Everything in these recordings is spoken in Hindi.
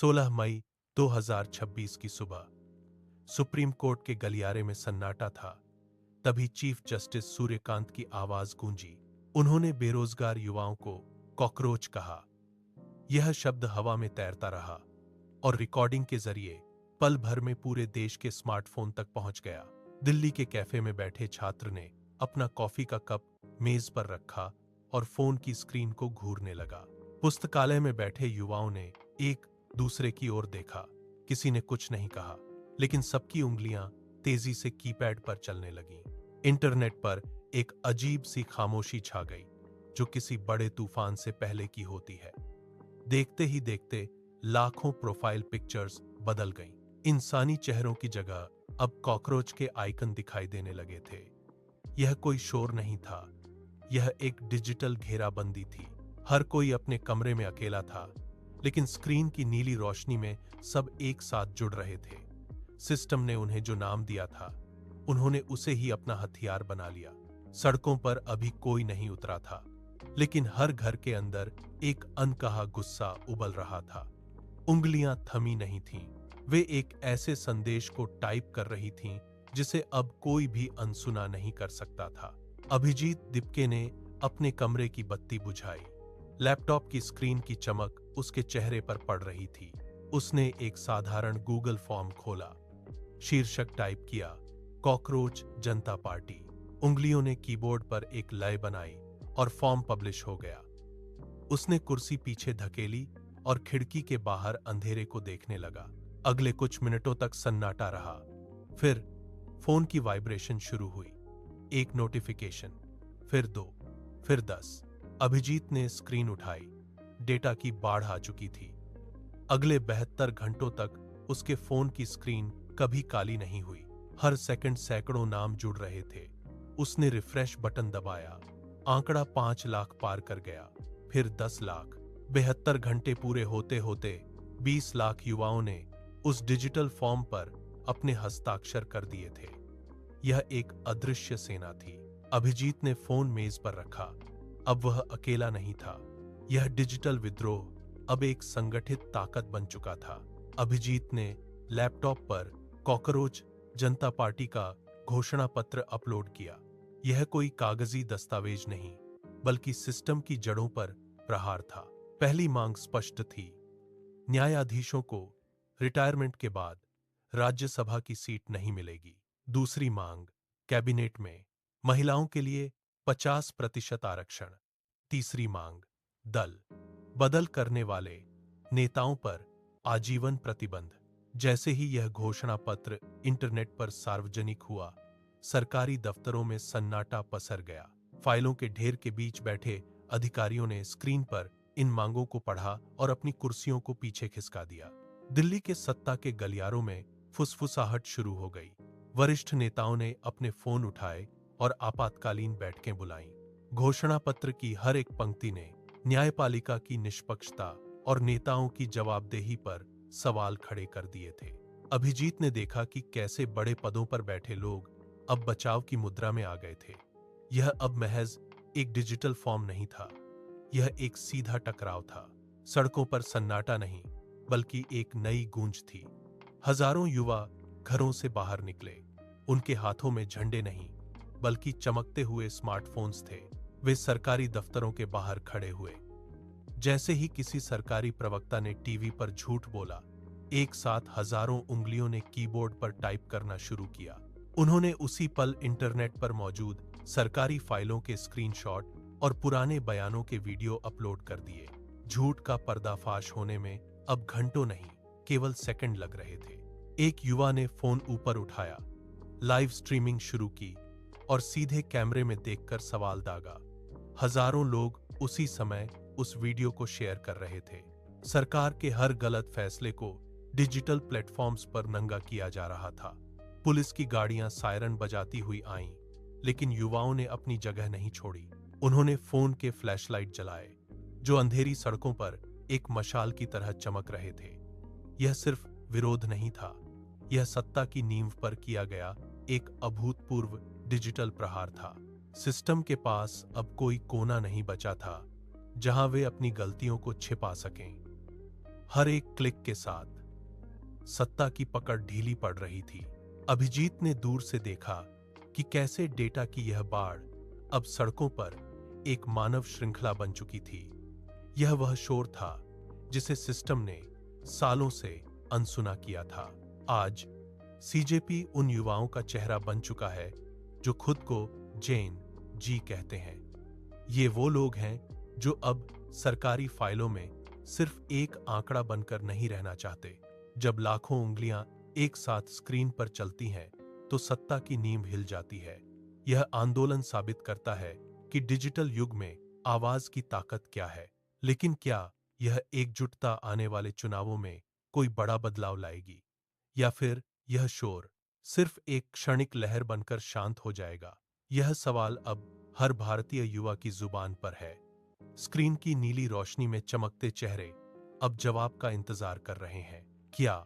16 मई 2026 की सुबह सुप्रीम कोर्ट के गलियारे में सन्नाटा था। तभी चीफ जस्टिस सूर्यकांत की आवाज गूंजी। उन्होंने बेरोजगार युवाओं को कॉकरोच कहा। यह शब्द हवा में तैरता रहा और रिकॉर्डिंग के जरिए पल भर में पूरे देश के स्मार्टफोन तक पहुंच गया। दिल्ली के कैफे में बैठे छात्र ने अपना कॉफी का कप मेज पर रखा और फोन की स्क्रीन को घूरने लगा। पुस्तकालय में बैठे युवाओं ने एक दूसरे की ओर देखा। किसी ने कुछ नहीं कहा, लेकिन सबकी उंगलियां तेजी से कीपैड पर चलने लगीं। इंटरनेट पर एक अजीब सी खामोशी छा गई, जो किसी बड़े तूफान से पहले की होती है। देखते ही देखते लाखों प्रोफाइल पिक्चर्स बदल गईं। इंसानी चेहरों की जगह अब कॉकरोच के आइकन दिखाई देने लगे थे। यह कोई शोर नहीं था, यह एक डिजिटल घेराबंदी थी। हर कोई अपने कमरे में अकेला था, लेकिन स्क्रीन की नीली रोशनी में सब एक साथ जुड़ रहे थे। सिस्टम ने उन्हें जो नाम दिया था, उन्होंने उसे ही अपना हथियार बना लिया। सड़कों पर अभी कोई नहीं उतरा था, लेकिन हर घर के अंदर एक अनकहा गुस्सा उबल रहा था। उंगलियां थमी नहीं थीं, वे एक ऐसे संदेश को टाइप कर रही थीं जिसे अब कोई भी अनसुना नहीं कर सकता था। अभिजीत दिपके ने अपने कमरे की बत्ती बुझाई। लैपटॉप की स्क्रीन की चमक उसके चेहरे पर पड़ रही थी। उसने एक साधारण गूगल फॉर्म खोला, शीर्षक टाइप किया, कॉकरोच जनता पार्टी। उंगलियों ने कीबोर्ड पर एक लय बनाई और फॉर्म पब्लिश हो गया। उसने कुर्सी पीछे धकेली और खिड़की के बाहर अंधेरे को देखने लगा। अगले कुछ मिनटों तक सन्नाटा रहा। फिर फोन की वाइब्रेशन शुरू हुई। एक नोटिफिकेशन, फिर 2, फिर 10। अभिजीत ने स्क्रीन उठाई। डेटा की बाढ़ आ चुकी थी। अगले 72 घंटों तक उसके फोन की स्क्रीन कभी काली नहीं हुई। हर सेकंड सैकड़ों नाम जुड़ रहे थे। उसने रिफ्रेश बटन दबाया। आंकड़ा 5 लाख पार कर गया, फिर 10 लाख। 72 घंटे पूरे होते होते 20 लाख युवाओं ने उस डिजिटल फॉर्म पर अपने हस्ताक्षर कर दिए थे। यह एक अदृश्य सेना थी। अभिजीत ने फोन मेज पर रखा। अब वह अकेला नहीं था। यह डिजिटल विद्रोह अब एक संगठित ताकत बन चुका था। अभिजीत ने लैपटॉप पर कॉकरोच जनता पार्टी का घोषणा पत्र अपलोड किया। यह कोई कागजी दस्तावेज नहीं, बल्कि सिस्टम की जड़ों पर प्रहार था। पहली मांग स्पष्ट थी, न्यायाधीशों को रिटायरमेंट के बाद राज्यसभा की सीट नहीं मिलेगी। दूसरी मांग, कैबिनेट में महिलाओं के लिए 50% आरक्षण। तीसरी मांग, दल बदल करने वाले नेताओं पर आजीवन प्रतिबंध। जैसे ही यह घोषणा पत्र इंटरनेट पर सार्वजनिक हुआ, सरकारी दफ्तरों में सन्नाटा पसर गया। फाइलों के ढेर के बीच बैठे अधिकारियों ने स्क्रीन पर इन मांगों को पढ़ा और अपनी कुर्सियों को पीछे खिसका दिया। दिल्ली के सत्ता के गलियारों में फुसफुसाहट शुरू हो गई। वरिष्ठ नेताओं ने अपने फोन उठाए और आपातकालीन बैठकें बुलाईं। घोषणा पत्र की हर एक पंक्ति ने न्यायपालिका की निष्पक्षता और नेताओं की जवाबदेही पर सवाल खड़े कर दिए थे। अभिजीत ने देखा कि कैसे बड़े पदों पर बैठे लोग अब बचाव की मुद्रा में आ गए थे। यह अब महज एक डिजिटल फॉर्म नहीं था, यह एक सीधा टकराव था। सड़कों पर सन्नाटा नहीं, बल्कि एक नई गूंज थी। हजारों युवा घरों से बाहर निकले। उनके हाथों में झंडे नहीं, बल्कि चमकते हुए स्मार्टफोन्स थे। वे सरकारी दफ्तरों के बाहर खड़े हुए। जैसे ही किसी सरकारी प्रवक्ता ने टीवी पर झूठ बोला, एक साथ हजारों उंगलियों ने कीबोर्ड पर टाइप करना शुरू किया। उन्होंने उसी पल इंटरनेट पर मौजूद सरकारी फाइलों के स्क्रीनशॉट और पुराने बयानों के वीडियो अपलोड कर दिए। झूठ का पर्दाफाश होने में अब घंटों नहीं, केवल सेकंड लग रहे थे। एक युवा ने फोन ऊपर उठाया, लाइव स्ट्रीमिंग शुरू की और सीधे कैमरे में देखकर सवाल दागा। हजारों लोग उसी समय उस वीडियो को शेयर कर रहे थे। सरकार के हर गलत फैसले को डिजिटल प्लेटफॉर्म्स पर नंगा किया जा रहा था। पुलिस की गाड़ियां सायरन बजाती हुई आईं, लेकिन युवाओं ने अपनी जगह नहीं छोड़ी। उन्होंने फोन के फ्लैशलाइट जलाए, जो अंधेरी सड़कों पर एक मशाल की तरह चमक रहे थे। यह सिर्फ विरोध नहीं था, यह सत्ता की नींव पर किया गया एक अभूतपूर्व डिजिटल प्रहार था। सिस्टम के पास अब कोई कोना नहीं बचा था जहां वे अपनी गलतियों को छिपा सकें। हर एक क्लिक के साथ सत्ता की पकड़ ढीली पड़ रही थी। अभिजीत ने दूर से देखा कि कैसे डेटा की यह बाढ़ अब सड़कों पर एक मानव श्रृंखला बन चुकी थी। यह वह शोर था जिसे सिस्टम ने सालों से अनसुना किया था। आज सीजेपी उन युवाओं का चेहरा बन चुका है जो खुद को जेन जी कहते हैं। ये वो लोग हैं जो अब सरकारी फाइलों में सिर्फ एक आंकड़ा बनकर नहीं रहना चाहते। जब लाखों उंगलियां एक साथ स्क्रीन पर चलती हैं तो सत्ता की नींव हिल जाती है। यह आंदोलन साबित करता है कि डिजिटल युग में आवाज की ताकत क्या है। लेकिन क्या यह एकजुटता आने वाले चुनावों में कोई बड़ा बदलाव लाएगी, या फिर यह शोर सिर्फ एक क्षणिक लहर बनकर शांत हो जाएगा? यह सवाल अब हर भारतीय युवा की जुबान पर है। स्क्रीन की नीली रोशनी में चमकते चेहरे अब जवाब का इंतजार कर रहे हैं। क्या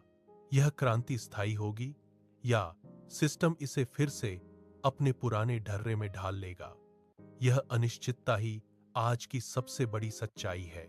यह क्रांति स्थायी होगी, या सिस्टम इसे फिर से अपने पुराने ढर्रे में ढाल लेगा? यह अनिश्चितता ही आज की सबसे बड़ी सच्चाई है।